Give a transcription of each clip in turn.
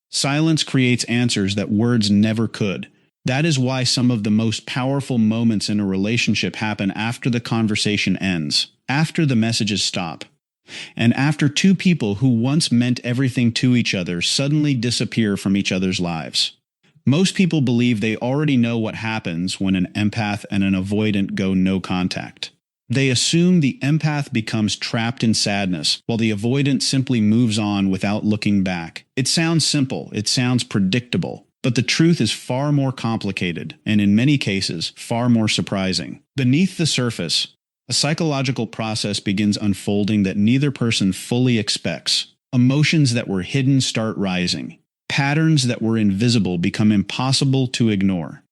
Silence creates answers that words never could. That is why some of the most powerful moments in a relationship happen after the conversation ends, after the messages stop, and after two people who once meant everything to each other suddenly disappear from each other's lives. Most people believe they already know what happens when an empath and an avoidant go no contact. They assume the empath becomes trapped in sadness, while the avoidant simply moves on without looking back. It sounds simple, it sounds predictable, but the truth is far more complicated, and in many cases, far more surprising. Beneath the surface, a psychological process begins unfolding that neither person fully expects. Emotions that were hidden start rising. Patterns that were invisible become impossible to ignore.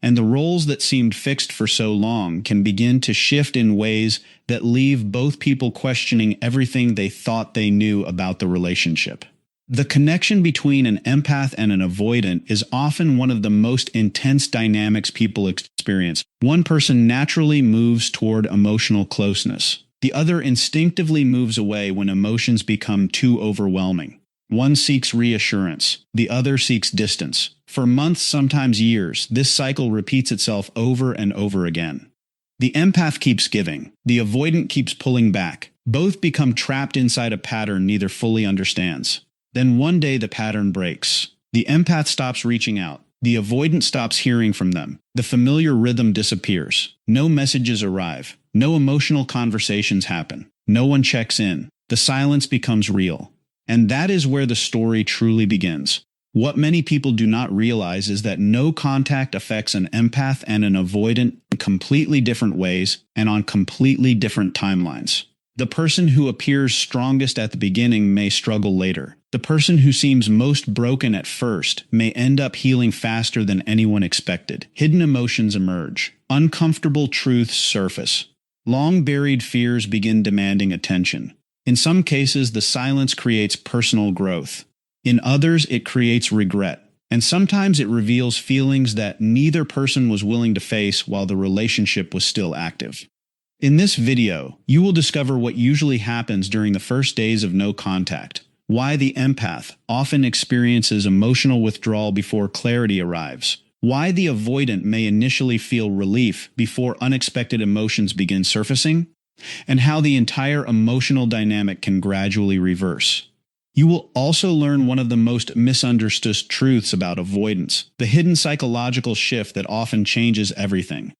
And the roles that seemed fixed for so long can begin to shift in ways that leave both people questioning everything they thought they knew about the relationship. The connection between an empath and an avoidant is often one of the most intense dynamics people experience. One person naturally moves toward emotional closeness. The other instinctively moves away when emotions become too overwhelming. One seeks reassurance, the other seeks distance. For months, sometimes years, this cycle repeats itself over and over again. The empath keeps giving, the avoidant keeps pulling back. Both become trapped inside a pattern neither fully understands. Then one day the pattern breaks. The empath stops reaching out. The avoidant stops hearing from them. The familiar rhythm disappears. No messages arrive. No emotional conversations happen. No one checks in. The silence becomes real. And that is where the story truly begins. What many people do not realize is that no contact affects an empath and an avoidant in completely different ways and on completely different timelines. The person who appears strongest at the beginning may struggle later. The person who seems most broken at first may end up healing faster than anyone expected. Hidden emotions emerge. Uncomfortable truths surface. Long-buried fears begin demanding attention. In some cases, the silence creates personal growth. In others, it creates regret. And sometimes it reveals feelings that neither person was willing to face while the relationship was still active. In this video, you will discover what usually happens during the first days of no contact, why the empath often experiences emotional withdrawal before clarity arrives, why the avoidant may initially feel relief before unexpected emotions begin surfacing, and how the entire emotional dynamic can gradually reverse. You will also learn one of the most misunderstood truths about avoidance, the hidden psychological shift that often changes everything,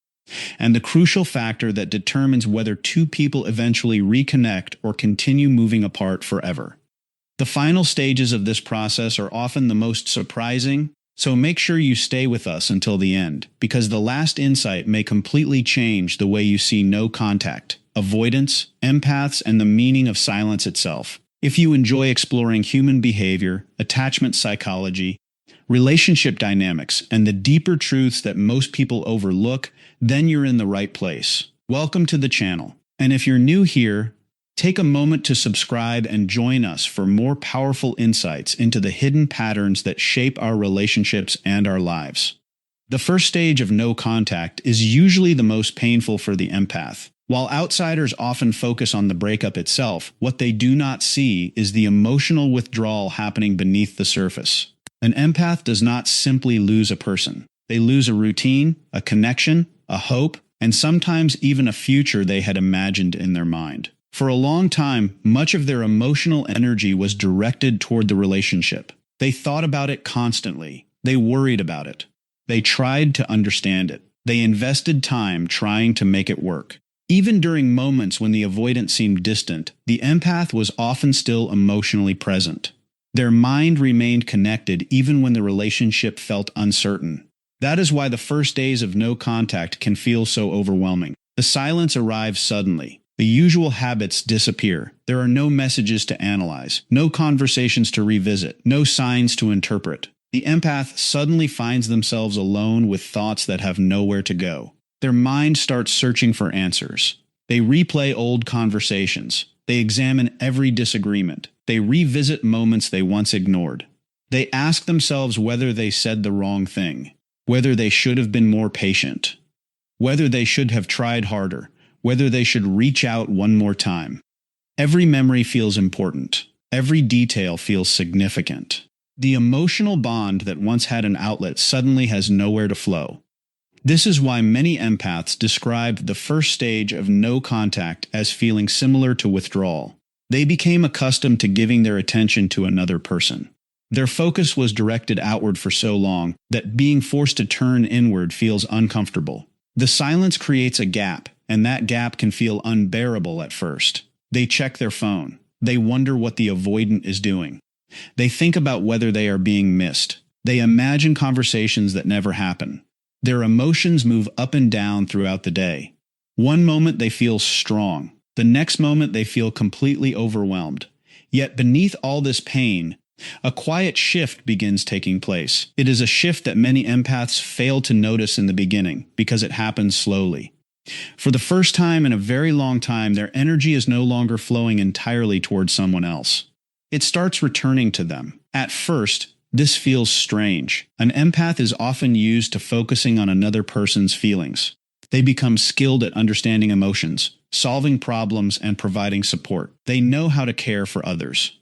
and the crucial factor that determines whether two people eventually reconnect or continue moving apart forever. The final stages of this process are often the most surprising, so make sure you stay with us until the end, because the last insight may completely change the way you see no contact, avoidance, empaths, and the meaning of silence itself. If you enjoy exploring human behavior, attachment psychology, relationship dynamics, and the deeper truths that most people overlook, then you're in the right place. Welcome to the channel. And if you're new here, take a moment to subscribe and join us for more powerful insights into the hidden patterns that shape our relationships and our lives. The first stage of no contact is usually the most painful for the empath. While outsiders often focus on the breakup itself, what they do not see is the emotional withdrawal happening beneath the surface. An empath does not simply lose a person. They lose a routine, a connection, a hope, and sometimes even a future they had imagined in their mind. For a long time, much of their emotional energy was directed toward the relationship. They thought about it constantly. They worried about it. They tried to understand it. They invested time trying to make it work. Even during moments when the avoidant seemed distant, the empath was often still emotionally present. Their mind remained connected even when the relationship felt uncertain. That is why the first days of no contact can feel so overwhelming. The silence arrives suddenly. The usual habits disappear. There are no messages to analyze, no conversations to revisit, no signs to interpret. The empath suddenly finds themselves alone with thoughts that have nowhere to go. Their mind starts searching for answers. They replay old conversations. They examine every disagreement. They revisit moments they once ignored. They ask themselves whether they said the wrong thing, whether they should have been more patient, whether they should have tried harder, whether they should reach out one more time. Every memory feels important. Every detail feels significant. The emotional bond that once had an outlet suddenly has nowhere to flow. This is why many empaths describe the first stage of no contact as feeling similar to withdrawal. They became accustomed to giving their attention to another person. Their focus was directed outward for so long that being forced to turn inward feels uncomfortable. The silence creates a gap, and that gap can feel unbearable at first. They check their phone. They wonder what the avoidant is doing. They think about whether they are being missed. They imagine conversations that never happen. Their emotions move up and down throughout the day. One moment they feel strong. The next moment they feel completely overwhelmed. Yet beneath all this pain, a quiet shift begins taking place. It is a shift that many empaths fail to notice in the beginning because it happens slowly. For the first time in a very long time, their energy is no longer flowing entirely towards someone else. It starts returning to them. At first, this feels strange. An empath is often used to focusing on another person's feelings. They become skilled at understanding emotions, solving problems, and providing support. They know how to care for others.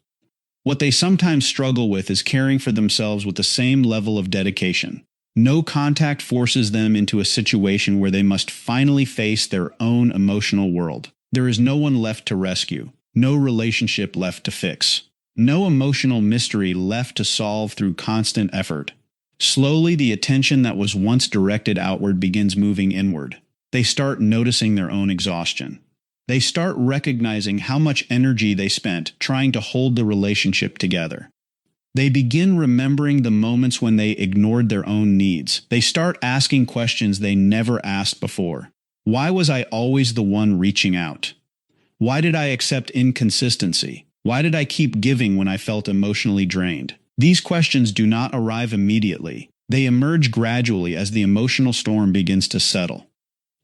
What they sometimes struggle with is caring for themselves with the same level of dedication. No contact forces them into a situation where they must finally face their own emotional world. There is no one left to rescue, no relationship left to fix, no emotional mystery left to solve through constant effort. Slowly, the attention that was once directed outward begins moving inward. They start noticing their own exhaustion. They start recognizing how much energy they spent trying to hold the relationship together. They begin remembering the moments when they ignored their own needs. They start asking questions they never asked before. Why was I always the one reaching out? Why did I accept inconsistency? Why did I keep giving when I felt emotionally drained? These questions do not arrive immediately. They emerge gradually as the emotional storm begins to settle.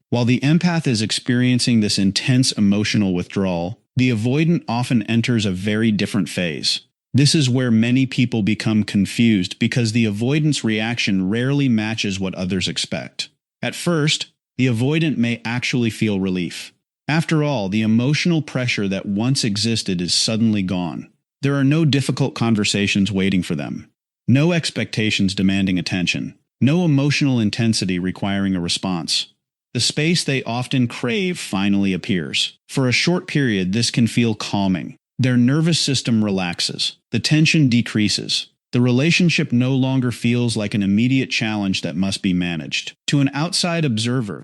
While the empath is experiencing this intense emotional withdrawal, the avoidant often enters a very different phase. This is where many people become confused because the avoidant's reaction rarely matches what others expect. At first, the avoidant may actually feel relief. After all, the emotional pressure that once existed is suddenly gone. There are no difficult conversations waiting for them. No expectations demanding attention. No emotional intensity requiring a response. The space they often crave finally appears. For a short period, this can feel calming. Their nervous system relaxes. The tension decreases. The relationship no longer feels like an immediate challenge that must be managed. To an outside observer,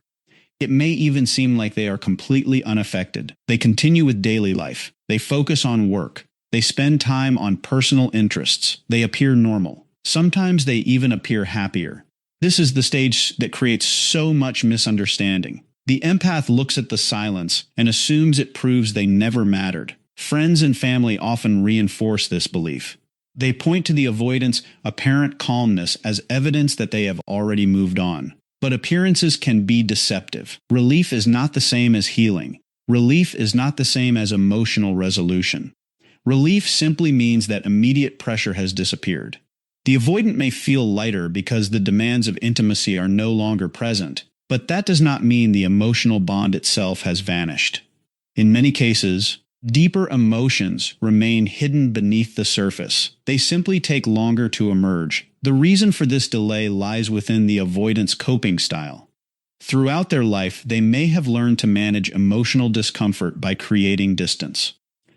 it may even seem like they are completely unaffected. They continue with daily life. They focus on work. They spend time on personal interests. They appear normal. Sometimes they even appear happier. This is the stage that creates so much misunderstanding. The empath looks at the silence and assumes it proves they never mattered. Friends and family often reinforce this belief. They point to the avoidant's apparent calmness as evidence that they have already moved on. But appearances can be deceptive. Relief is not the same as healing. Relief is not the same as emotional resolution. Relief simply means that immediate pressure has disappeared. The avoidant may feel lighter because the demands of intimacy are no longer present, but that does not mean the emotional bond itself has vanished. In many cases, deeper emotions remain hidden beneath the surface. They simply take longer to emerge. The reason for this delay lies within the avoidant's coping style. Throughout their life, they may have learned to manage emotional discomfort by creating distance.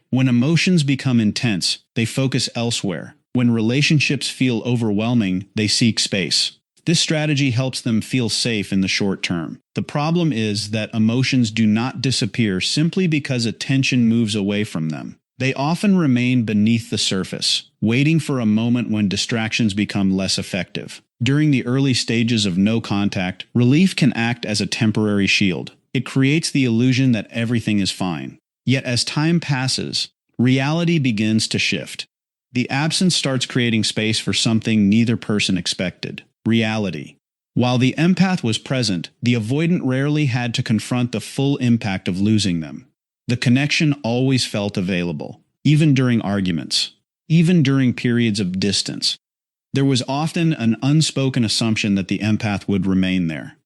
When emotions become intense, they focus elsewhere. When relationships feel overwhelming, they seek space. This strategy helps them feel safe in the short term. The problem is that emotions do not disappear simply because attention moves away from them. They often remain beneath the surface, waiting for a moment when distractions become less effective. During the early stages of no contact, relief can act as a temporary shield. It creates the illusion that everything is fine. Yet as time passes, reality begins to shift. The absence starts creating space for something neither person expected: reality. While the empath was present, the avoidant rarely had to confront the full impact of losing them. The connection always felt available, even during arguments, even during periods of distance. There was often an unspoken assumption that the empath would remain there.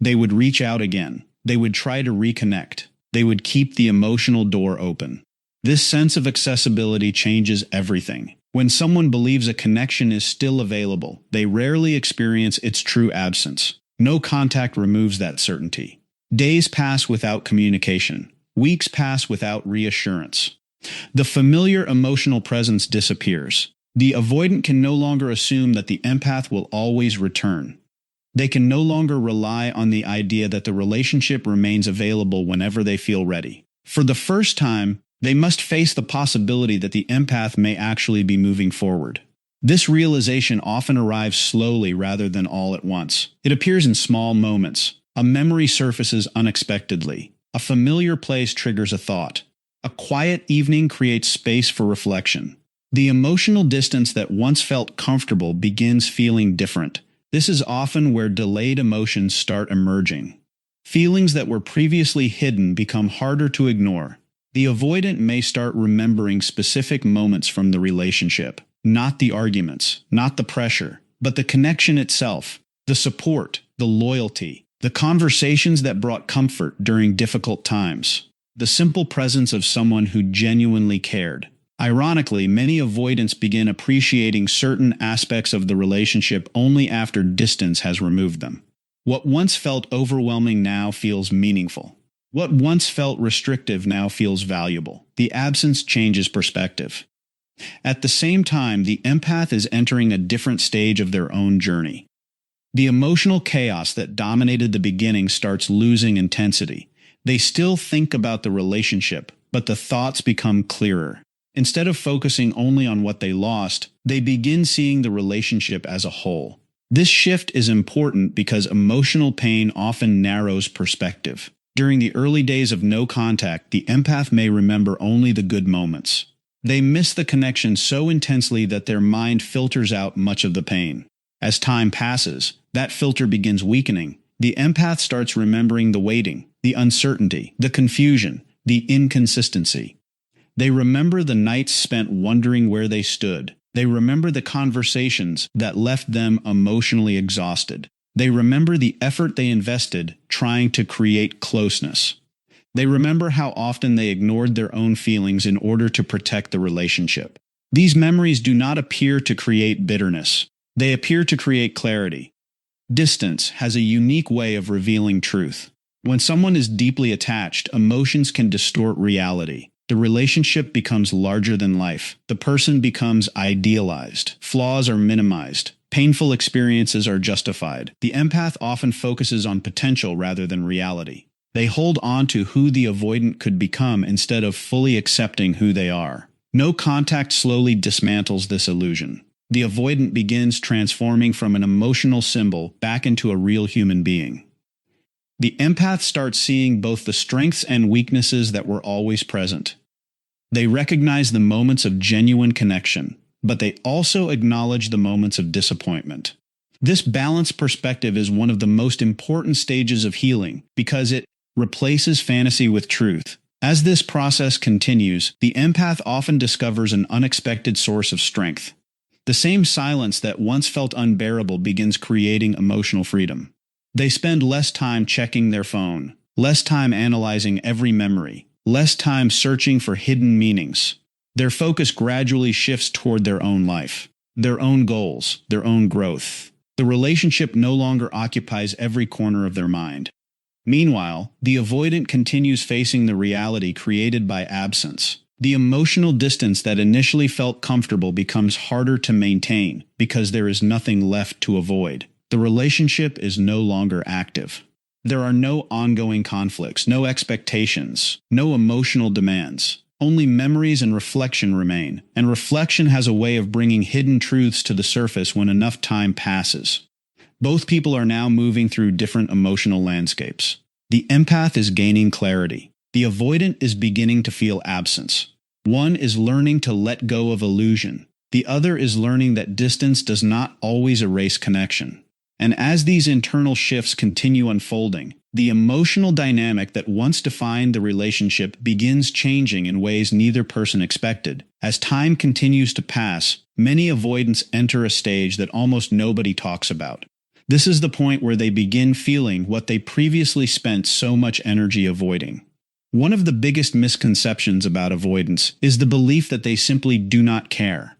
They would reach out again. They would try to reconnect. They would keep the emotional door open. This sense of accessibility changes everything. When someone believes a connection is still available, they rarely experience its true absence. No contact removes that certainty. Days pass without communication. Weeks pass without reassurance. The familiar emotional presence disappears. The avoidant can no longer assume that the empath will always return. They can no longer rely on the idea that the relationship remains available whenever they feel ready. For the first time, they must face the possibility that the empath may actually be moving forward. This realization often arrives slowly rather than all at once. It appears in small moments. A memory surfaces unexpectedly. A familiar place triggers a thought. A quiet evening creates space for reflection. The emotional distance that once felt comfortable begins feeling different. This is often where delayed emotions start emerging. Feelings that were previously hidden become harder to ignore. The avoidant may start remembering specific moments from the relationship, not the arguments, not the pressure, but the connection itself, the support, the loyalty, the conversations that brought comfort during difficult times, the simple presence of someone who genuinely cared. Ironically, many avoidants begin appreciating certain aspects of the relationship only after distance has removed them. What once felt overwhelming now feels meaningful. What once felt restrictive now feels valuable. The absence changes perspective. At the same time, the empath is entering a different stage of their own journey. The emotional chaos that dominated the beginning starts losing intensity. They still think about the relationship, but the thoughts become clearer. Instead of focusing only on what they lost, they begin seeing the relationship as a whole. This shift is important because emotional pain often narrows perspective. During the early days of no contact, the empath may remember only the good moments. They miss the connection so intensely that their mind filters out much of the pain. As time passes, that filter begins weakening. The empath starts remembering the waiting, the uncertainty, the confusion, the inconsistency. They remember the nights spent wondering where they stood. They remember the conversations that left them emotionally exhausted. They remember the effort they invested trying to create closeness. They remember how often they ignored their own feelings in order to protect the relationship. These memories do not appear to create bitterness. They appear to create clarity. Distance has a unique way of revealing truth. When someone is deeply attached, emotions can distort reality. The relationship becomes larger than life. The person becomes idealized. Flaws are minimized. Painful experiences are justified. The empath often focuses on potential rather than reality. They hold on to who the avoidant could become instead of fully accepting who they are. No contact slowly dismantles this illusion. The avoidant begins transforming from an emotional symbol back into a real human being. The empath starts seeing both the strengths and weaknesses that were always present. They recognize the moments of genuine connection, but they also acknowledge the moments of disappointment. This balanced perspective is one of the most important stages of healing because it replaces fantasy with truth. As this process continues, the empath often discovers an unexpected source of strength. The same silence that once felt unbearable begins creating emotional freedom. They spend less time checking their phone, less time analyzing every memory, less time searching for hidden meanings. Their focus gradually shifts toward their own life, their own goals, their own growth. The relationship no longer occupies every corner of their mind. Meanwhile, the avoidant continues facing the reality created by absence. The emotional distance that initially felt comfortable becomes harder to maintain because there is nothing left to avoid. The relationship is no longer active. There are no ongoing conflicts, no expectations, no emotional demands. Only memories and reflection remain, and reflection has a way of bringing hidden truths to the surface when enough time passes. Both people are now moving through different emotional landscapes. The empath is gaining clarity. The avoidant is beginning to feel absence. One is learning to let go of illusion. The other is learning that distance does not always erase connection. And as these internal shifts continue unfolding, the emotional dynamic that once defined the relationship begins changing in ways neither person expected. As time continues to pass, many avoidants enter a stage that almost nobody talks about. This is the point where they begin feeling what they previously spent so much energy avoiding. One of the biggest misconceptions about avoidance is the belief that they simply do not care.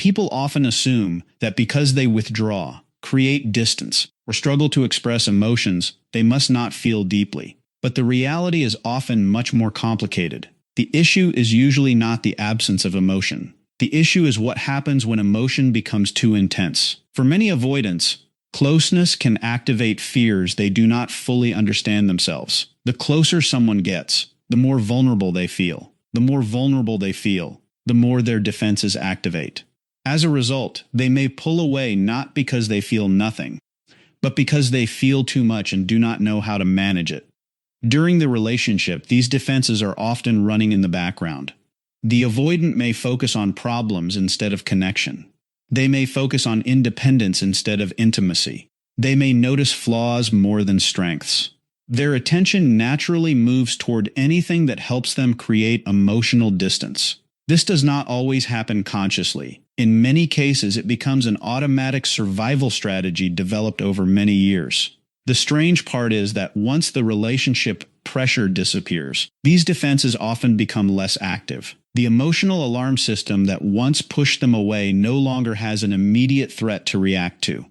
People often assume that because they withdraw, create distance, or struggle to express emotions, they must not feel deeply. But the reality is often much more complicated. The issue is usually not the absence of emotion. The issue is what happens when emotion becomes too intense. For many avoidants, closeness can activate fears they do not fully understand themselves. The closer someone gets, the more vulnerable they feel. The more vulnerable they feel, the more their defenses activate. As a result, they may pull away not because they feel nothing, but because they feel too much and do not know how to manage it. During the relationship, these defenses are often running in the background. The avoidant may focus on problems instead of connection. They may focus on independence instead of intimacy. They may notice flaws more than strengths. Their attention naturally moves toward anything that helps them create emotional distance. This does not always happen consciously. In many cases, it becomes an automatic survival strategy developed over many years. The strange part is that once the relationship pressure disappears, these defenses often become less active. The emotional alarm system that once pushed them away no longer has an immediate threat to react to.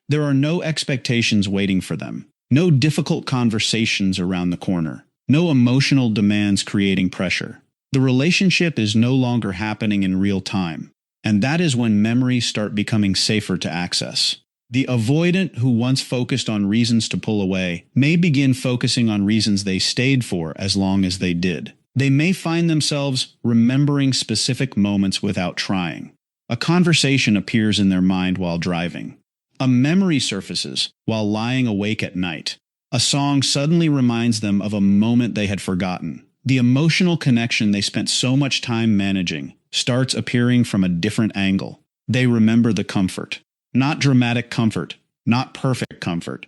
There are no expectations waiting for them, no difficult conversations around the corner, no emotional demands creating pressure. The relationship is no longer happening in real time, and that is when memories start becoming safer to access. The avoidant who once focused on reasons to pull away may begin focusing on reasons they stayed for as long as they did. They may find themselves remembering specific moments without trying. A conversation appears in their mind while driving. A memory surfaces while lying awake at night. A song suddenly reminds them of a moment they had forgotten. The emotional connection they spent so much time managing starts appearing from a different angle. They remember the comfort. Not dramatic comfort, not perfect comfort,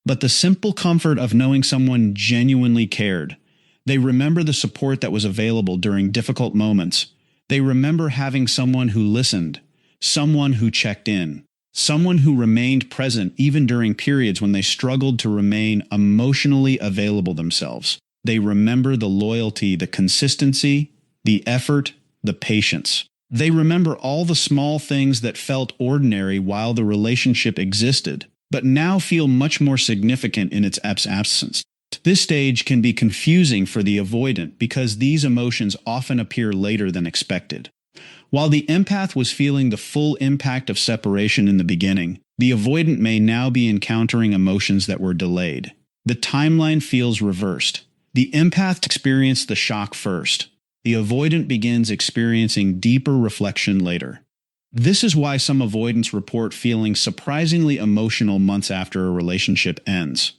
but the simple comfort of knowing someone genuinely cared. They remember the support that was available during difficult moments. They remember having someone who listened, someone who checked in, someone who remained present even during periods when they struggled to remain emotionally available themselves. They remember the loyalty, the consistency, the effort, the patience. They remember all the small things that felt ordinary while the relationship existed, but now feel much more significant in its absence. This stage can be confusing for the avoidant because these emotions often appear later than expected. While the empath was feeling the full impact of separation in the beginning, the avoidant may now be encountering emotions that were delayed. The timeline feels reversed. The empath experienced the shock first. The avoidant begins experiencing deeper reflection later. This is why some avoidants report feeling surprisingly emotional months after a relationship ends.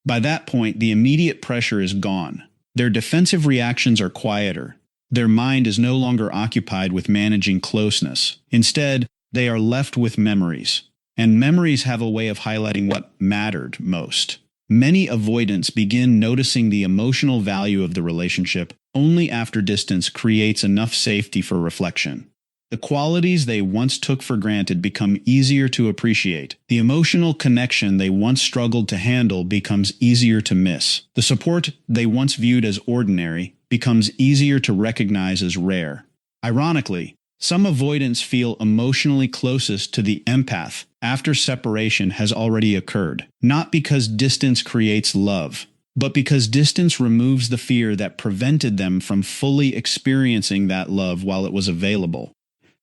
By that point, the immediate pressure is gone. Their defensive reactions are quieter. Their mind is no longer occupied with managing closeness. Instead, they are left with memories. And memories have a way of highlighting what mattered most. Many avoidants begin noticing the emotional value of the relationship only after distance creates enough safety for reflection. The qualities they once took for granted become easier to appreciate. The emotional connection they once struggled to handle becomes easier to miss. The support they once viewed as ordinary becomes easier to recognize as rare. Ironically, some avoidants feel emotionally closest to the empath after separation has already occurred, not because distance creates love, but because distance removes the fear that prevented them from fully experiencing that love while it was available.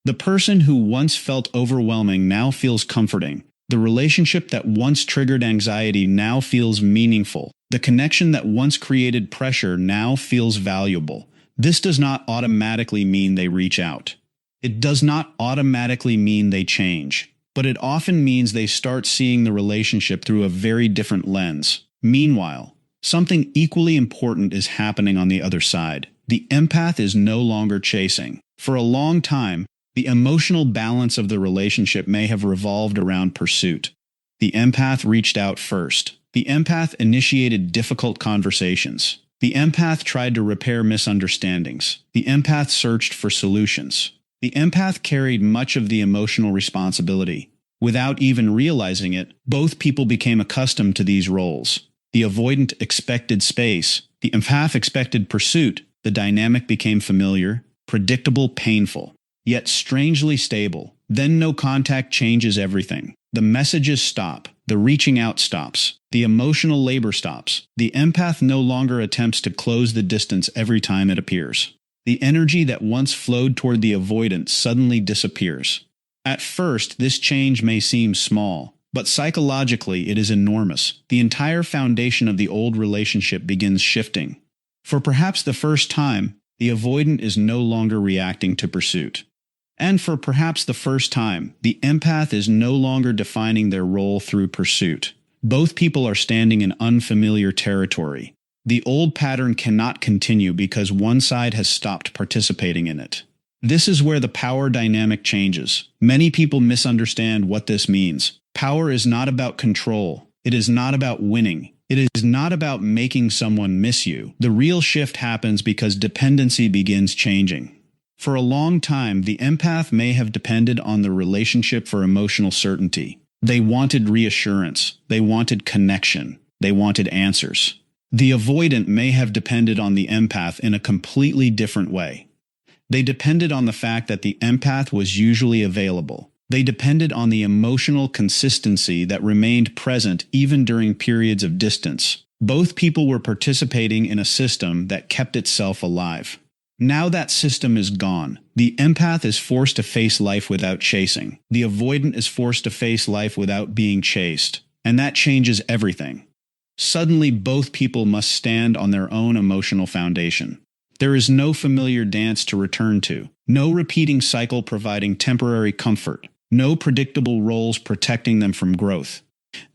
The person who once felt overwhelming now feels comforting. The relationship that once triggered anxiety now feels meaningful. The connection that once created pressure now feels valuable. This does not automatically mean they reach out. It does not automatically mean they change, but it often means they start seeing the relationship through a very different lens. Meanwhile, something equally important is happening on the other side. The empath is no longer chasing. For a long time, the emotional balance of the relationship may have revolved around pursuit. The empath reached out first. The empath initiated difficult conversations. The empath tried to repair misunderstandings. The empath searched for solutions. The empath carried much of the emotional responsibility. Without even realizing it, both people became accustomed to these roles. The avoidant expected space. The empath expected pursuit. The dynamic became familiar, predictable, painful. yet strangely stable. Then no contact changes everything. The messages stop. The reaching out stops. The emotional labor stops. The empath no longer attempts to close the distance every time it appears. The energy that once flowed toward the avoidant suddenly disappears. At first, this change may seem small, but psychologically it is enormous. The entire foundation of the old relationship begins shifting. For perhaps the first time, the avoidant is no longer reacting to pursuit. And for perhaps the first time, the empath is no longer defining their role through pursuit. Both people are standing in unfamiliar territory. The old pattern cannot continue because one side has stopped participating in it. This is where the power dynamic changes. Many people misunderstand what this means. Power is not about control. It is not about winning. It is not about making someone miss you. The real shift happens because dependency begins changing. For a long time, the empath may have depended on the relationship for emotional certainty. They wanted reassurance. They wanted connection. They wanted answers. The avoidant may have depended on the empath in a completely different way. They depended on the fact that the empath was usually available. They depended on the emotional consistency that remained present even during periods of distance. Both people were participating in a system that kept itself alive. Now that system is gone. The empath is forced to face life without chasing. The avoidant is forced to face life without being chased. And that changes everything. Suddenly, both people must stand on their own emotional foundation. There is no familiar dance to return to, no repeating cycle providing temporary comfort, no predictable roles protecting them from growth.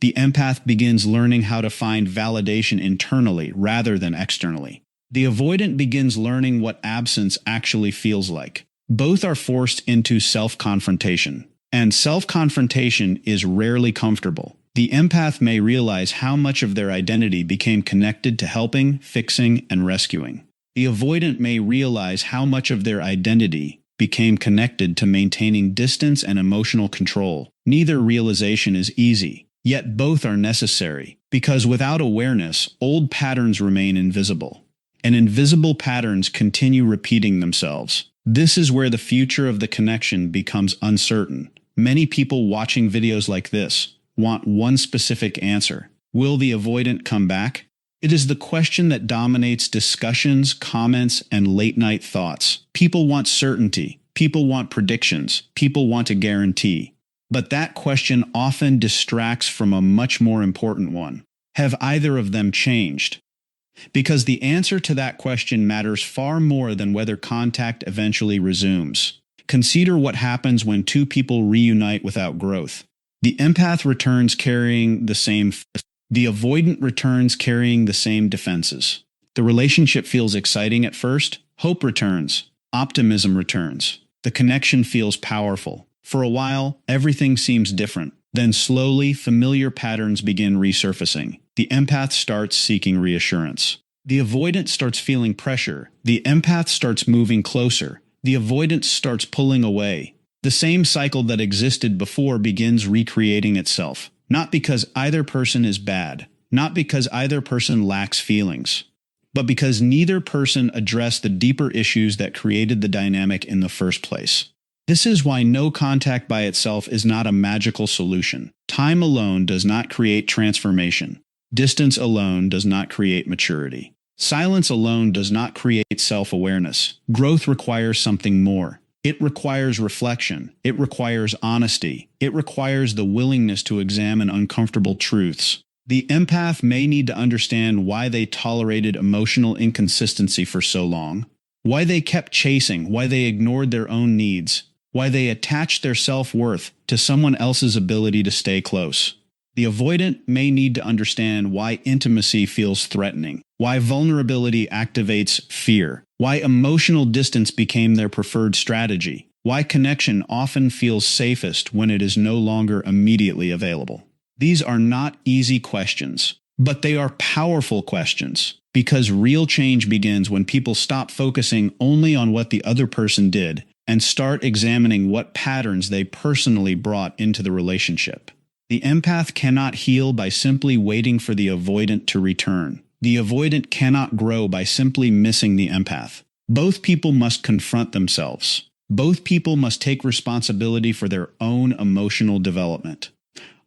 The empath begins learning how to find validation internally rather than externally. The avoidant begins learning what absence actually feels like. Both are forced into self-confrontation, and self-confrontation is rarely comfortable. The empath may realize how much of their identity became connected to helping, fixing, and rescuing. The avoidant may realize how much of their identity became connected to maintaining distance and emotional control. Neither realization is easy, yet both are necessary, because without awareness, old patterns remain invisible. And invisible patterns continue repeating themselves. This is where the future of the connection becomes uncertain. Many people watching videos like this want one specific answer. Will the avoidant come back? It is the question that dominates discussions, comments, and late-night thoughts. People want certainty. People want predictions. People want a guarantee. But that question often distracts from a much more important one. Have either of them changed? Because the answer to that question matters far more than whether contact eventually resumes. Consider what happens when two people reunite without growth. The empath returns carrying the avoidant returns carrying the same defenses. The relationship feels exciting at first. Hope returns. Optimism returns. The connection feels powerful. For a while, everything seems different. Then slowly, familiar patterns begin resurfacing. The empath starts seeking reassurance. The avoidant starts feeling pressure. The empath starts moving closer. The avoidant starts pulling away. The same cycle that existed before begins recreating itself. Not because either person is bad. Not because either person lacks feelings. But because neither person addressed the deeper issues that created the dynamic in the first place. This is why no contact by itself is not a magical solution. Time alone does not create transformation. Distance alone does not create maturity. Silence alone does not create self-awareness. Growth requires something more. It requires reflection. It requires honesty. It requires the willingness to examine uncomfortable truths. The empath may need to understand why they tolerated emotional inconsistency for so long, why they kept chasing, why they ignored their own needs, why they attached their self-worth to someone else's ability to stay close. The avoidant may need to understand why intimacy feels threatening, why vulnerability activates fear, why emotional distance became their preferred strategy, why connection often feels safest when it is no longer immediately available. These are not easy questions, but they are powerful questions, because real change begins when people stop focusing only on what the other person did and start examining what patterns they personally brought into the relationship. The empath cannot heal by simply waiting for the avoidant to return. The avoidant cannot grow by simply missing the empath. Both people must confront themselves. Both people must take responsibility for their own emotional development.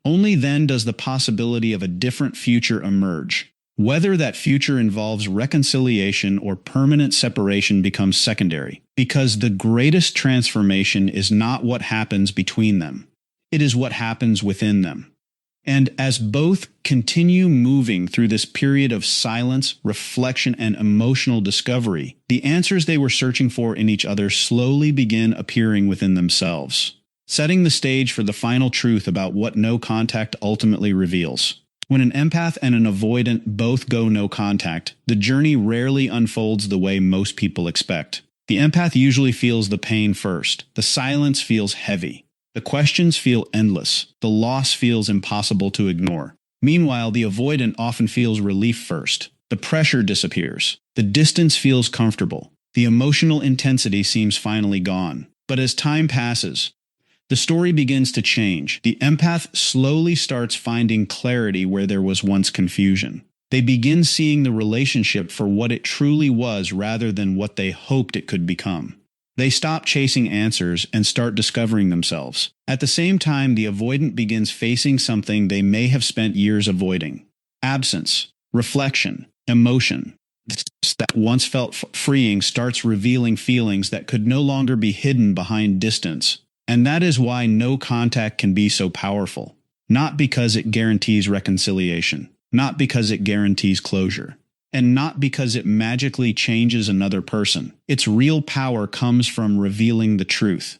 Only then does the possibility of a different future emerge. Whether that future involves reconciliation or permanent separation becomes secondary, because the greatest transformation is not what happens between them. It is what happens within them. And as both continue moving through this period of silence, reflection, and emotional discovery, the answers they were searching for in each other slowly begin appearing within themselves, setting the stage for the final truth about what no contact ultimately reveals. When an empath and an avoidant both go no contact, the journey rarely unfolds the way most people expect. The empath usually feels the pain first. The silence feels heavy. The questions feel endless. The loss feels impossible to ignore. Meanwhile, the avoidant often feels relief first. The pressure disappears. The distance feels comfortable. The emotional intensity seems finally gone. But as time passes, the story begins to change. The empath slowly starts finding clarity where there was once confusion. They begin seeing the relationship for what it truly was rather than what they hoped it could become. They stop chasing answers and start discovering themselves. At the same time, the avoidant begins facing something they may have spent years avoiding: absence, reflection, emotion. That once felt freeing starts revealing feelings that could no longer be hidden behind distance. And that is why no contact can be so powerful. Not because it guarantees reconciliation, not because it guarantees closure, and not because it magically changes another person. Its real power comes from revealing the truth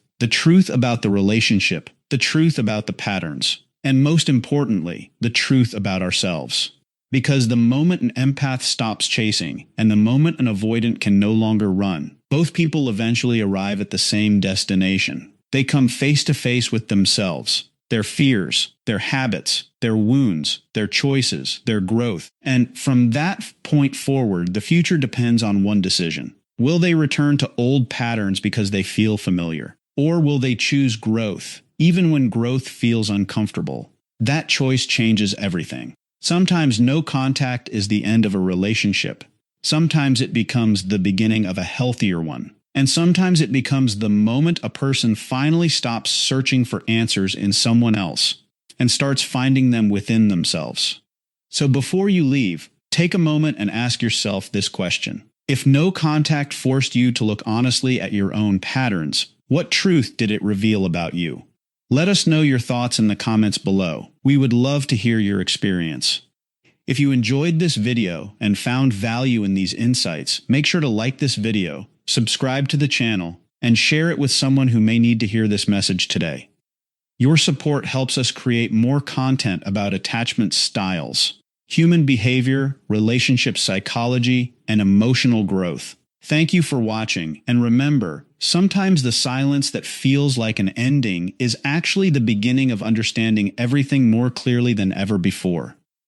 about the relationship, the truth about the patterns, and most importantly, the truth about ourselves. Because the moment an empath stops chasing, and the moment an avoidant can no longer run, both people eventually arrive at the same destination. They come face to face with themselves, their fears, their habits, their wounds, their choices, their growth. And from that point forward, the future depends on one decision. Will they return to old patterns because they feel familiar? Or will they choose growth, even when growth feels uncomfortable? That choice changes everything. Sometimes no contact is the end of a relationship. Sometimes it becomes the beginning of a healthier one. And sometimes it becomes the moment a person finally stops searching for answers in someone else and starts finding them within themselves. So before you leave, take a moment and ask yourself this question. If no contact forced you to look honestly at your own patterns, what truth did it reveal about you? Let us know your thoughts in the comments below. We would love to hear your experience. If you enjoyed this video and found value in these insights, make sure to like this video, subscribe to the channel, and share it with someone who may need to hear this message today. Your support helps us create more content about attachment styles, human behavior, relationship psychology, and emotional growth. Thank you for watching, and remember, sometimes the silence that feels like an ending is actually the beginning of understanding everything more clearly than ever before.